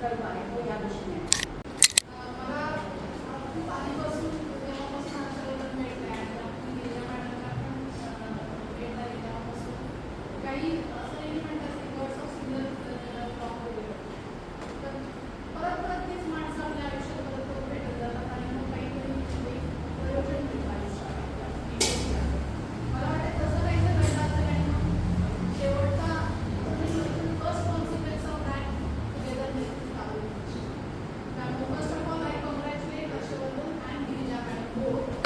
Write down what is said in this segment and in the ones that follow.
प्रकल्प आहे तो या दृष्टीने मला खूप आधीपासून तेव्हापासून आमच्याबरोबर मिळत आहे आणि आपण गेल्या मॅडमला पण भेट झाली तेव्हापासून काही असं नाही म्हणतात की वर्ड्स ऑफ सिमिलर टॉक वगैरे तर परत परत तीच माणसं आपल्या आयुष्यात परत परत भेटत जातात आणि मग काहीतरी प्रयोजन मिळतं आयुष्यात मला वाटतं तसं काहीतरी घडलं असेल आणि मग शेवटचा first consequence of that together त्यामुळे first of all I congratulate Harshvardhan and Girija madam both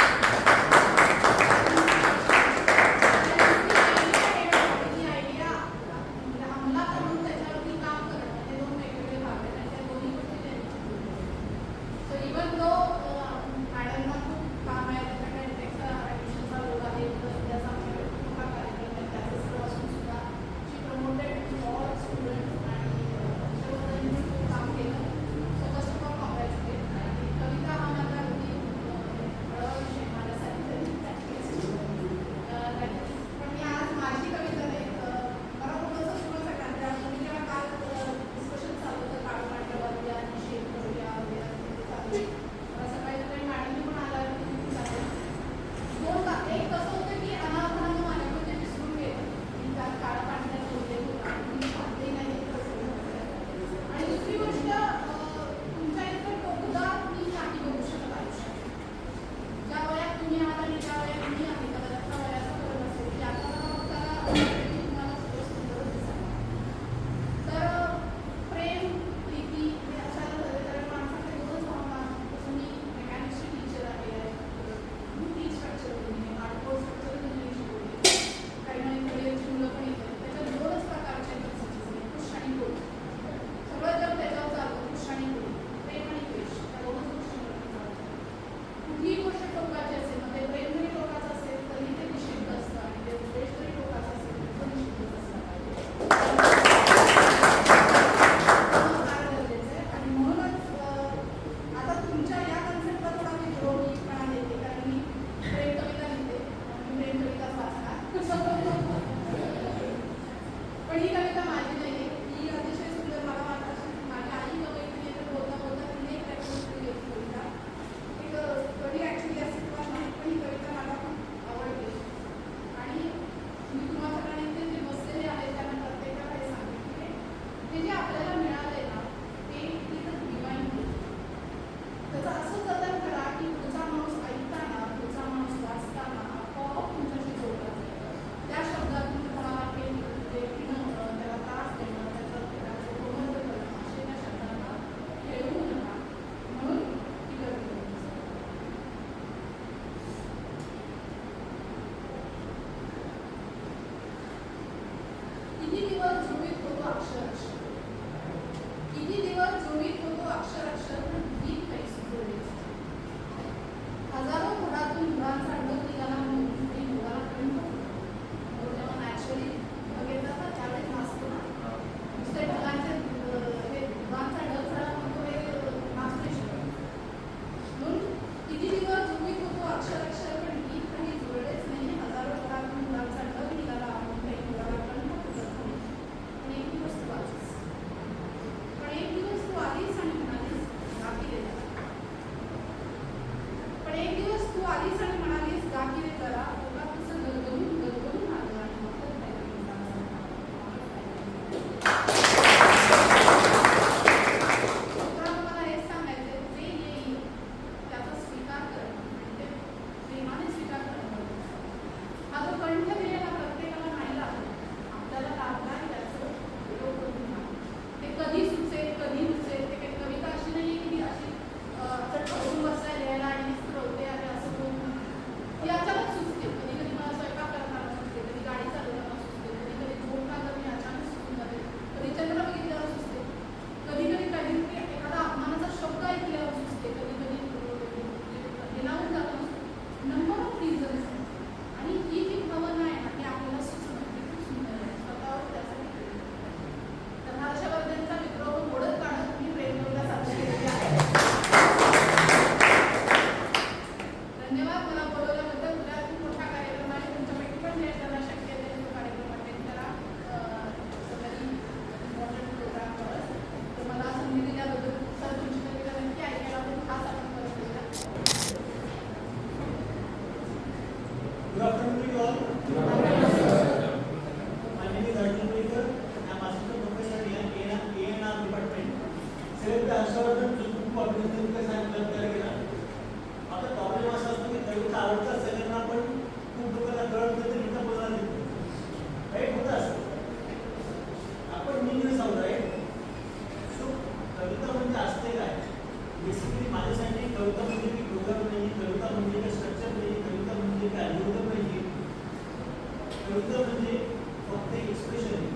फक्त एक्सप्रेशन आहे.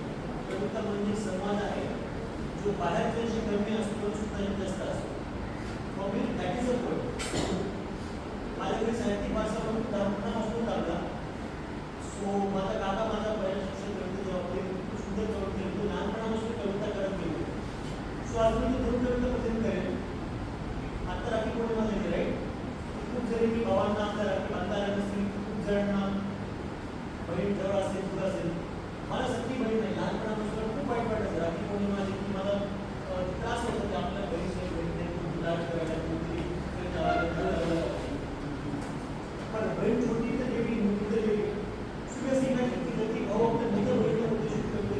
कविता म्हणजे संवाद आहे जो बाहेरच्याशी कमी असतो सुद्धा जास्त असतो. For me that is a poet. माझ्याकडे साहित्यिक भाषा म्हणून लहानपणापासून लागला. सो माझा काका माझा बऱ्याच शिक्षक कवितेच्या बाबतीत खूप सुंदर कविता लिहितो. लहानपणापासून कविता करत गेलो. सो आज मी दोन कविता प्रेझेंट करेन. आता राखी पौर्णिमा झाली राईट. खूप जरी मी भावांना आपल्या राखी बांधायला नसतील, खूप जणांना बहीण जवळ असेल तुला असेल. मला सख्खी बहीण नाही. लहानपणापासून खूप वाईट वाटायचं राखी पौर्णिमा आली की मला त्रास होतो की आपल्या बहीण खूप लाड करायला पण बहीण छोटी तर वेगळी मोठी तर वेगळी. सुद्धा सीमाची की भाऊ आपल्या मोठ्या बहिणीला उद्देशित करतो.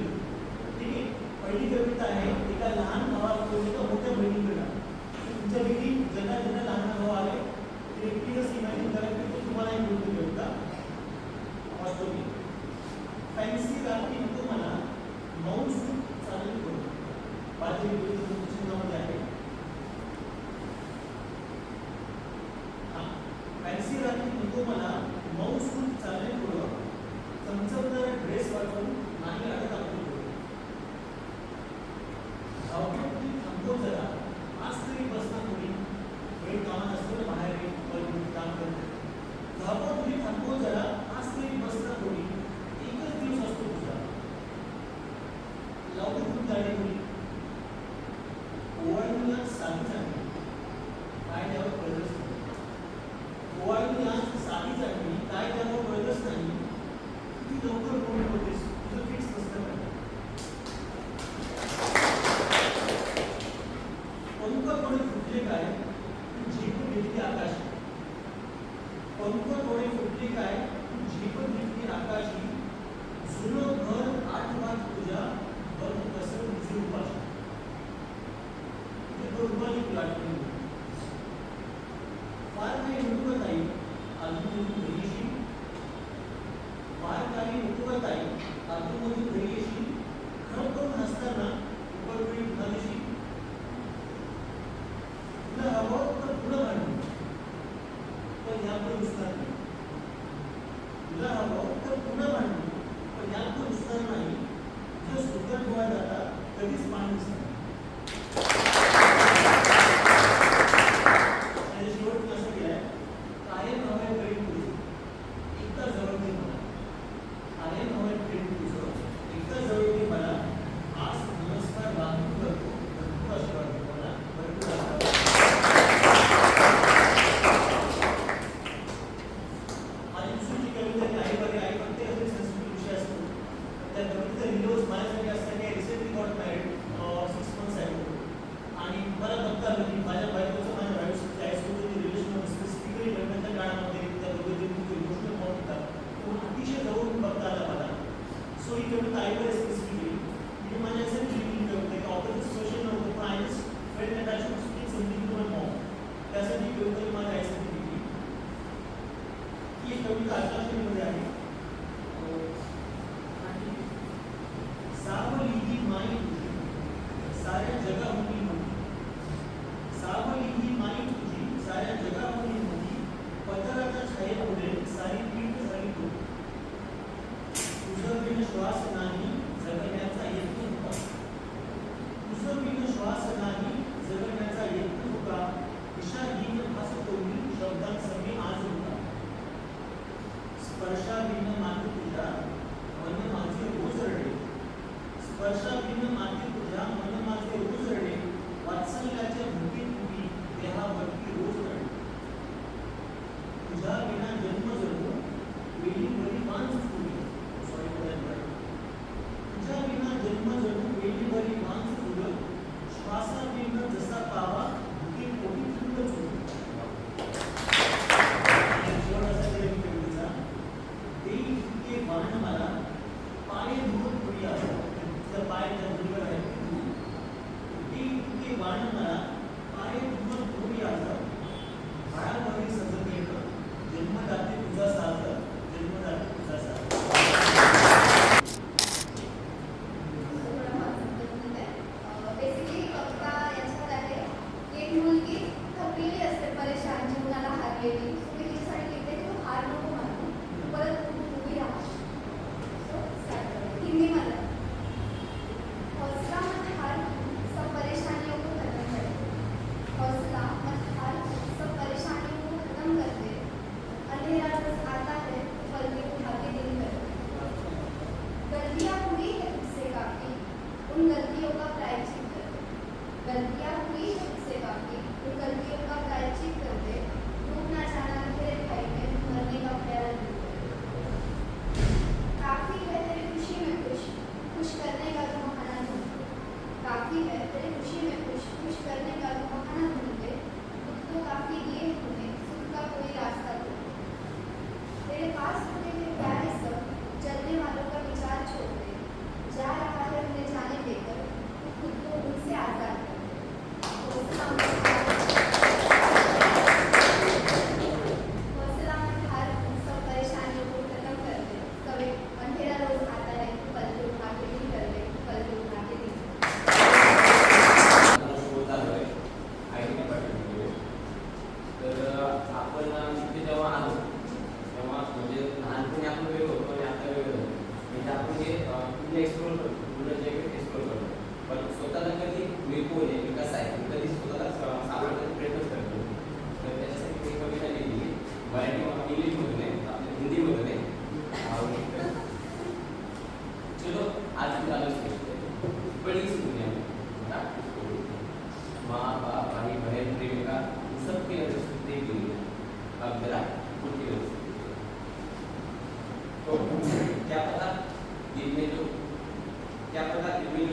ठीक आहे. पहिली कविता आहे एका लहान भावाला एका मोठ्या बहिणीकडे. तुमच्यापैकी ज्यांना ज्यांना लहान भाऊ आले ते एकटीच इमॅजिन करा की तो तुम्हाला एक गोष्ट कविता वाचतो मी. फॅन्सी रात्री नको मला मौन सूट चालेल करू. पाचवी चिन्हामध्ये आहे. फॅन्सी रात्री नको मला मऊ सूट चालेल पुढं. चमचमणारा ड्रेस वाटून नाही अडत आपली पुढे. धावपळ थांबव जरा आज तरी बसना थोडी. वेळ कामात असतो ना बाहेर काम करते. धावपळ तुझी थांबव जरा आज तरी बसना थोडी. एकच दिवस असतो तुझा लावू खूप गाडी थोडी. ओवाळून साधी चांगली काय द्यावं कळलंच नाही. ओवाळून आज साधी चांगली काय द्यावं कळलंच नाही. किती लवकर कोण होतेस तुझं फिक्स नसतं काय. पंख थोडे फुटले काय तू झेपून घेतली आकाशी. पंख थोडे फुटले काय तू झेपून घेतली आकाशी. जुनं घर आठवत तुझ्या बघ कसं तुझी उपाशी. दुर्बली प्लॅटफॉर्म फार काही नुकत आहे अजून घरीशी. फार काही नुकत आहे अजून घरीशी. खरं करून हसताना उपरवेळी उन्हाळीशी. तुला हवं तर पुढं भांडू पण यापुढे उसणार नाही. तुला हवं तर पुढं भांडू पण यापुढे उसणार नाही. तुझ्या सुंदर डोळ्यात आता कधीच पाणी दिसणार. स्पर्शा हिंदी में हौसला मत हार, सब परेशानियों को खत्म कर दे। हौसला मत हार, सब परेशानियों को खत्म कर दे। अंधेरा रोज आता है तो पल के उठा के दिन कर दे। गलतियाँ हुई है तुझसे काफी, उन गलतियों का प्रायश्चित कर दे। गलतियाँ हुई है तुझसे काफी, उन गलतियों का प्रायश्चित कर दे। डूब ना जाना तेरे भाई में, मरने का ख्याल दूर कर दे। काफी है तेरी खुशी में खुश करने का तो बहाना ढूंढ। काफी है तेरी खुशी में खुश करने का तो बहाना ढूंढ। दुख तो काफी दिए तूने, सुख का कोई रास्ता तो तेरे पास होते हुए क्या है सब, चलने वालों का विचार छोड़ दे। जा रहा है उन्हें जाने देकर, तू खुद को उनसे आजाद कर दे। हौसला मत हार, हौसला मत हार, सब परेशानियों को खत्म कर दे। कभी अंधेरा रोज आता है तो पल के उठा के दिन कर दे, पल के उठा के दिन बोलताना आयटी डिपार्टमेंटमध्ये तर आपण इथे जेव्हा आलो तेव्हा म्हणजे लहानपणी आपण वेळ होतो आणि आता वेळ होतो म्हणजे आपण हे पूर्ण एक्सप्लोर करतो पूर्ण जग एक्सप्लोर करतो पण स्वतःला कधी मी कोण आहे मी कसा आहे मी कधी स्वतःला सावरण्याचा प्रयत्न करतो तर त्याच्यासाठी मी कविता लिहिली मराठी इंग्लिशमधून आहे आपल्या हिंदीमधून आहे चलो आज की आलोचना बड़ी सी दुनिया में माँ बाप भाई बहन प्रेमिका सबकी नजर से देख ली अब जरा उनकी नजर से तो क्या पता दिल में जो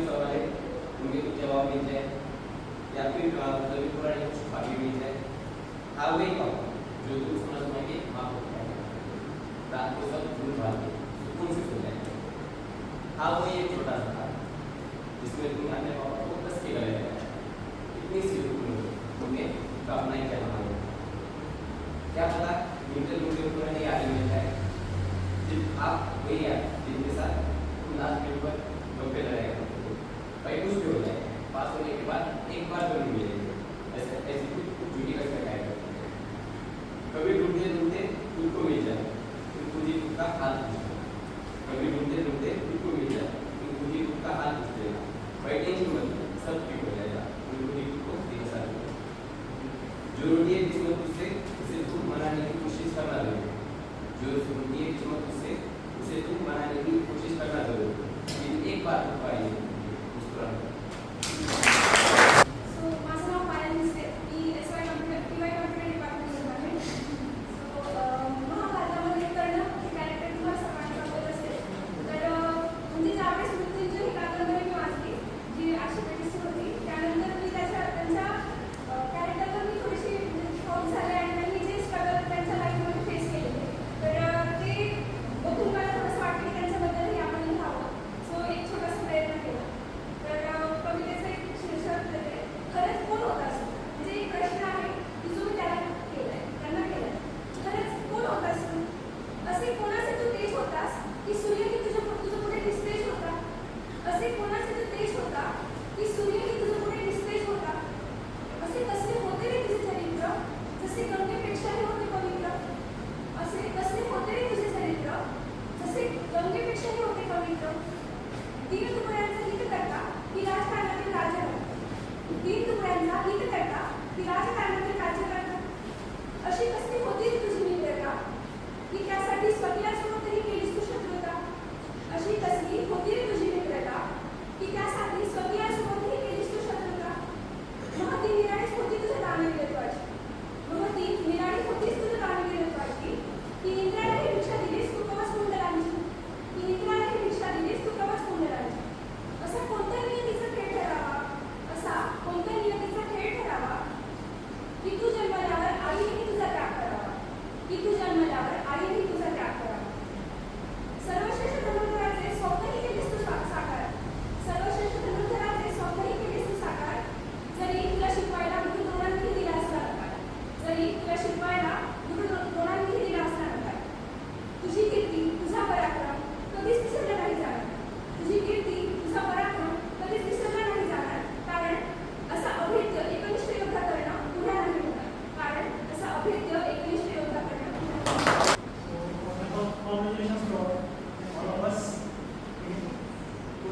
सवाल है उनके कुछ जवाब मिल जाए या फिर कभी पुरानी कुछ बाकी मिल जाए हाँ वही पाओ जो तुम समझ के माफ हो जाए रात को सब धूल भाग के सुकून से सो जाए हाँ वही एक छोटा सा था जिसमें तुमने अपने पापा को कस के गले लगाया इतनी सी तुमने कामना ही क्या मांगे क्या पता मिलते पुरानी याद मिल जाए जब आप वही याद जिनके साथ तुम लास्ट मिनट पर गप्पे लड़ाएगा भाई कुछ भी हो जाए पास होने के बाद एक बार तो नहीं मिलेगी ऐसी कुछ झूठी कसम खाएगा कभी ढूंढते ढूंढते खुद को मिल जाए फिर खुद ही खुद का हाल पूछते कभी ढूंढते ढूंढते खुद को मिल जाए फिर खुद ही खुद का हाल पूछ लेगा भाई टेंशन मत सब ठीक हो जाएगा फिर खुद ही खुद को दिखा जो रोटी है जिसमें तुझसे उसे तुम मनाने की कोशिश करना जरूर जो रोटी है जिसमें तुझसे उसे तुम मनाने की कोशिश करना जरूर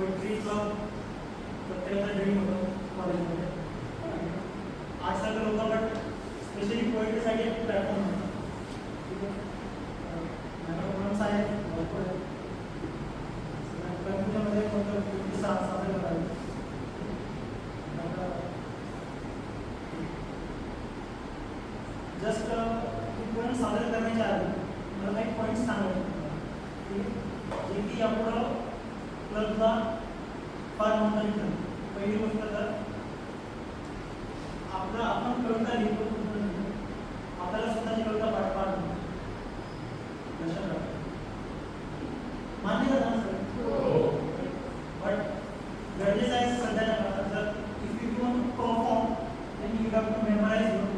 पोएट्रीचं प्रत्येकाचा ड्रीम होतं कॉलेजमध्ये. आर्ट्सला तर होतं, बट स्पेशली पोएट्रीसाठी एक प्लॅटफॉर्म होता. ठीक आहे, माझ्या प्रॉब्लेम्स आहेत, भरपूर आहेत. कम्प्युटरमध्ये फक्त पोएट्री सादर करावी. जस्ट पॉईंट सादर करण्याच्या आधी मला काही पॉईंट्स सांगायचे जे की यापुढं क्लबला फार महत्त्वाची ठरते. पहिली गोष्ट तर आपण कविता लिहितो, आपल्याला स्वतःची कविता पाठ लक्षात राहतो. मान्य करता ना सर? बट गरजेचं आहे सध्याच्या काळात, जर if you want to perform then you have to memorize your.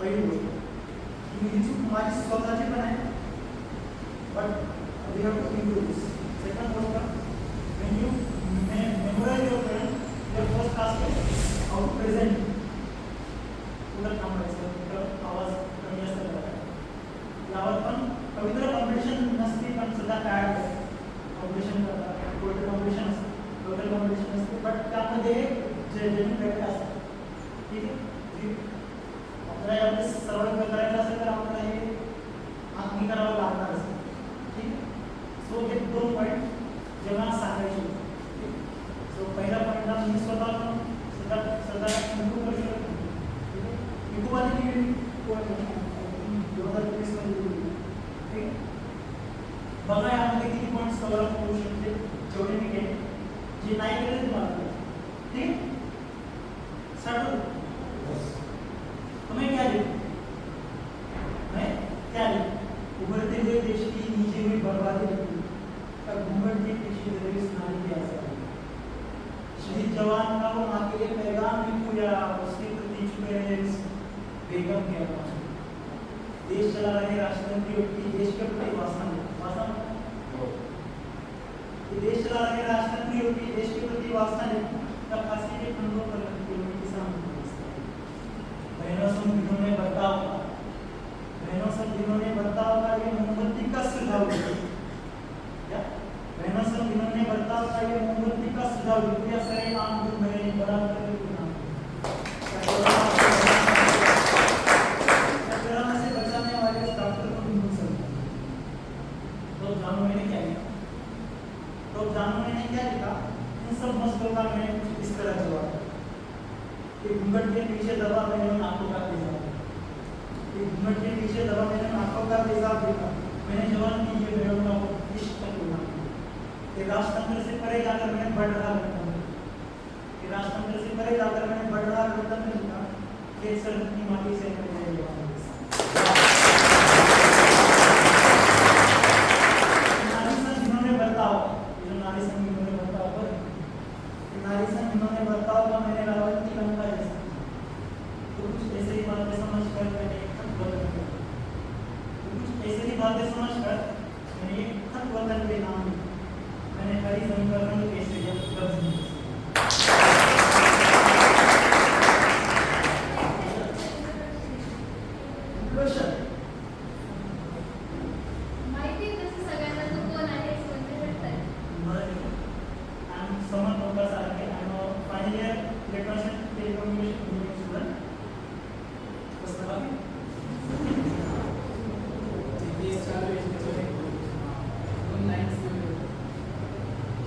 पहिली गोष्ट ही चूक माझी स्वतःची पण आहे, but we have to improve this. Second गोष्ट, when you memorize your poem, your first task is how to present. पुढं थांबायचं, कुठं आवाज कमी जास्त करायचा. यावर पण कविता कॉम्पिटिशन नसते, पण सध्या काय कॉम्पिटिशन करतात, पोएट्री कॉम्पिटिशन असतं, लोकल कॉम्पिटिशन असते, बट त्यामध्ये जजिंग फॅक्टर असतात. ठीक आहे, आपल्याला यामध्ये सर्व करायचं असेल तर आपल्याला हे आखणी करावं लागणार असेल. ठीक आहे, सो हे 2 पॉईंट जेव्हा सांगायचे. सो पहिला पॉईंटला मी स्वतः इम्प्रूव्ह करू शकतो. इम्प्रूव्ह आधी 2023 मध्ये. ठीक आहे, बघा यामध्ये किती पॉईंट्स कव्हर अप करू शकते, जेवढे मी केले. जे नाही केले ते मला. ठीक, स्टार्ट. तुम्हें क्या लिखा? मैं क्या लिखा? उभरते हुए देश की नीचे हुई बर्बादी लिखी, तब घूंघट के पीछे दरिया नारी के आसार. शहीद जवान का वो माँ के लिए पैगाम लिखूं या उसके प्रति छुपे रहे बेगम के आवाज. देश चला रहे राष्ट्रपति की देश के प्रति वासना देश चला रहे राष्ट्रपति की देश के प्रति वासना लिखूं तब फांसी के फंदों पर लटके हुए किसान. बहनों सब जिन्होंने बर्ताव का, बहनों सब जिन्होंने बर्ताव का ये मोमबत्ती का सुझाव दिया. क्या बहनों सब जिन्होंने बर्ताव का ये मोमबत्ती का सुझाव दिया. सरे आम दूर मैंने बड़ा करके गुनाह से बचाने वाले उस डॉक्टर को भी भूल सकता. तो जानो मैंने क्या लिखा, तो जानो मैंने क्या लिखा. इन सब मसलों का मैंने कुछ इस तरह जवाब. घूंघट के पीछे दबा मैंने उन आंखों का तेजाब. घूंघट के पीछे दबा मैंने उन आंखों का तेजाब देखा. मैंने जवान की ये बेरों का वो इश्क तक उड़ा. राजतंत्र से परे जाकर मैंने बढ़ रहा गणतंत्र. राजतंत्र से परे जाकर मैंने बढ़ रहा गणतंत्र लिखा. खेत सरहद की माटी से मैंने नारी संग जिन्होंने बर्ताव, नारी संग जिन्होंने बर्ताव पर नारी संग जिन्होंने बर्ताव का मैंने रावण की लंका जैसा. तो कुछ ऐसे ही बातें समझ कर मैंने एक खत वतन पे, कुछ ऐसे ही बातें समझ कर मैंने एक खत वतन पे नाम लिखा. मैंने हरी जमीन पर रंग कैसे लफ्ज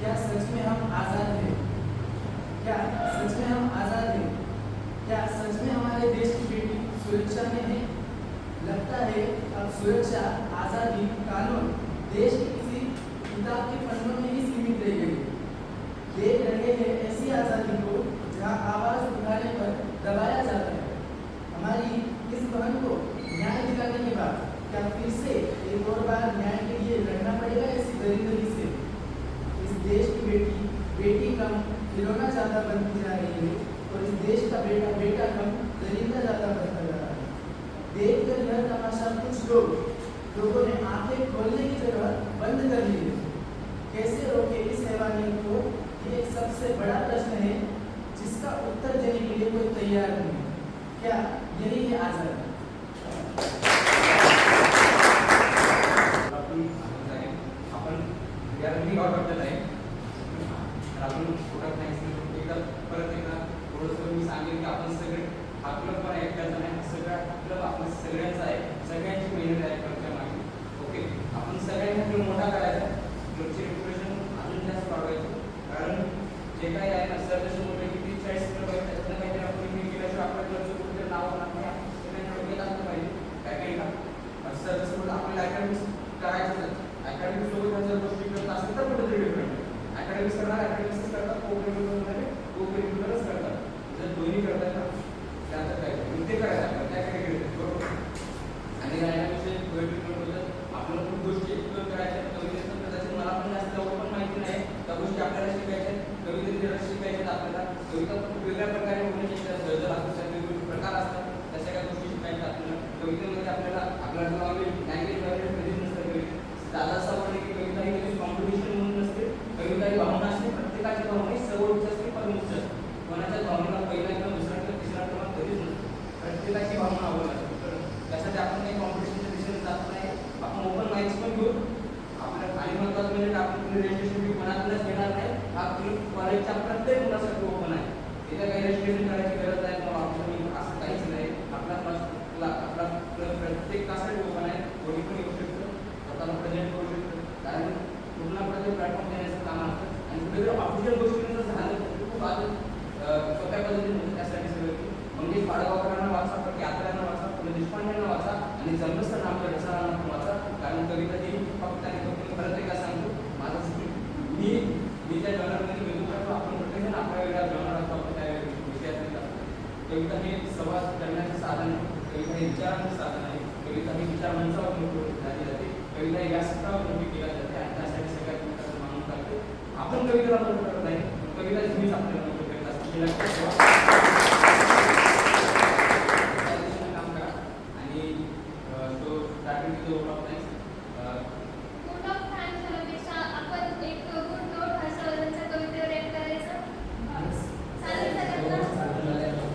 क्या सच में हम आज़ाद हैं? क्या सच में हम आज़ाद हैं? क्या सच में हमारे देश की बेटी सुरक्षा में है? लगता है अब सुरक्षा, आज़ादी, कानून देश की किसी किताब के पन्नों में ही सीमित रह गई. देख रहे हैं ऐसी आज़ादी को जहां आवाज़ उठाने पर दबाया जाता है. हमारी इस बहन को न्याय दिलाने के बाद क्या फिर से एक और बार न्याय के लिए लड़ना पड़ेगा ऐसी दरिंदगी से? इस देश की बेटी कम खिलौना ज़्यादा बनती जा रही है और इस देश का बेटा कम दरिंदा ज़्यादा बनता जा रहा है. देखकर यह तमाशा कुछ लोगों ने आंखें खोलने की जगह बंद कर ली है. कैसे रोके इस हैवानियत को? ये एक सबसे बड़ा प्रश्न है जिसका उत्तर देने के लिए कोई तैयार नहीं है. क्या यही है आज़ादी? आपण we are running out of the time. तर आपण उठत नाही. एकदा परत एकदा थोडंसं मी सांगेन की आपण सगळे हा क्लब पण एकट्याचा नाही, हा सगळा क्लब आपला सगळ्यांचा आहे. सगळ्यांची मेहनत आहे क्लबच्या मागे. ओके, आपण सगळ्यांनी क्लब मोठा करायचा, क्लबची रेप्युटेशन अजून जास्त वाढवायचं. कारण जे काही आहे ना सर जसं म्हटलं की 30-40 क्लब आहेत, त्याच्यातनं काहीतरी आपण हे केल्याशिवाय आपल्या क्लबचं कुठेतरी नाव होणार नाही. सगळ्यांनी डोक्यात असलं पाहिजे काय काही का सर जसं म्हटलं आपल्याला अकॅडमिक्स करायचं. अकॅडमिक्स सोबत जर गोष्टी करत असेल तर कुठेतरी डिफरंट अकॅडमिक्स करणार, अकॅडमिक्सच करतात, को-करिक्युलरच करतात. जर दोन्ही करतात ना त्याचं काय ते करायचं आपण त्या कॅटेगरीत बरोबर. आणि राहिला विषय पोएट्रीबद्दल आपल्याला खूप गोष्टी एक्सप्लोर करायच्या. कवितेचं कदाचित मला पण जास्त एवढं पण माहिती नाही. त्या गोष्टी आपल्याला शिकायच्या, कवितेचे रस शिकायचे आपल्याला. कविता खूप वेगळ्या प्रकारे होण्याची गरज असतात, वेगवेगळे प्रकार असतात, त्या सगळ्या गोष्टी शिकायच्या आपल्याला. कवितेमध्ये आपल्याला आपल्याला लँग्वेज वगैरे कधीच नसतं. कविता दादा असं म्हणणे की कविता ही कधीच कॉम्पिटिशन म्हणून नसते. कविता ही भावना असते, प्रत्येकाची भावना ही सर्वोच्च असते, परमोच्च असते. कोणाच्या भावनेला पहिला किंवा दुसरा किंवा तिसरा क्रमांक कधीच नसतो. प्रत्येकाची भावना आवड असते. तर त्यासाठी आपण काही कॉम्पिटिशनच्या दिशेने जात नाही. आपण ओपन माइंड्स पण घेऊ. आपल्या आणि महत्त्वाचं म्हणजे आपण रजिस्ट्रेशन फी कोणाकडूनच घेणार नाही. हा कॉलेजच्या प्रत्येक मुलासाठी ओपन आहे. तिथे काही रजिस्ट्रेशन करायची गरज नाही किंवा आपलं असं काहीच नाही. आपला प्रत्येकासाठी ओपन आहे. कोणी पण येऊ शकतं, स्वतःला प्रेझेंट करू शकतं. कारण पूर्ण प्लॅटफॉर्म देण्याचं काम असतं. आणि कुठे जर ऑफिशियल गोष्टींचं झालं तर खूप आज सोप्या पद्धतीने होतं. त्यासाठी सगळं की मंगेश पाडगावकरांना वाचा, यात्रांना वाचा, पुढे देशपांडेंना वाचा आणि जमलंच तर आमच्या रसाळांना पण वाचा. कारण कविता ही फक्त आणि फक्त परत एकदा सांगतो माझं मी त्या जॉनरमध्ये वेगळं करतो. आपण प्रत्येकजण आपल्या वेगळ्या जॉनर असतो, आपण त्या विषयात असतो. कविता हे संवाद करण्याचं साधन आहे. कविता हे विचारांचं साधन आहे. कविता ही विचार मंचावर झाली जाते. कविता ही व्यासपीठावर मोठी केली जाते आणि त्यासाठी सगळ्यात मोठा मानून करतो. आपण कवितेला मोठं करत नाही, कविता तुम्हीच आपल्याला मोठं करत असतो. काम करा आणि तो starting to the of thanks. Good of thanks म्हणण्यापेक्षा आपण एक गुड नोट हर्षवर्धनच्या कवितेवर एक करायचं चालेल सगळ्यांना.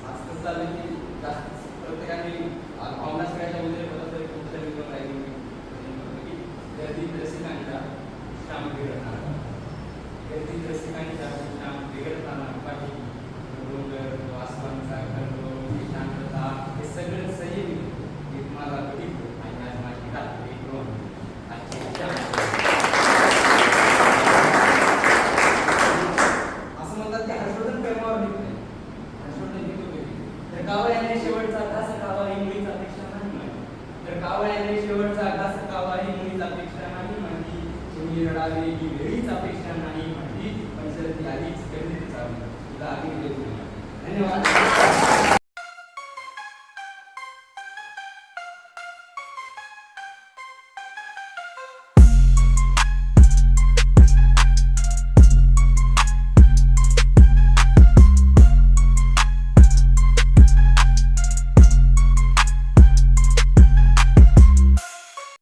आज कसं झालं की जास्त प्रत्येकाने भावना सगळ्याच्या वगैरे होता तरी तुमच्या विरोध राहिली की गर्दीत रसिकांच्या श्याम बिघडणार, गर्दीत रसिकांच्या श्याम बिघडताना पाठी डोंगर आसमानचा खंडोळ ही शांतता हे सगळं संयमी हे तुम्हाला बघितलं आणि आज माझी रात्री दोन असं म्हणतात की हर्षवर्धन प्रेमावर लिहित नाही, हर्षवर्धन लिहितो कधी तर कावळ्याने शेवटचा घास खावा ही मुळीच अपेक्षा नाही माझी. तर कावळ्याने शेवटचा घास खावा ही मुळीच अपेक्षा नाही माझी. तुम्ही रडावे ही वेळीच अपेक्षा नाही माझी. पण जर ती आधीच गर्दीत जावी तुला आधी धन्यवाद.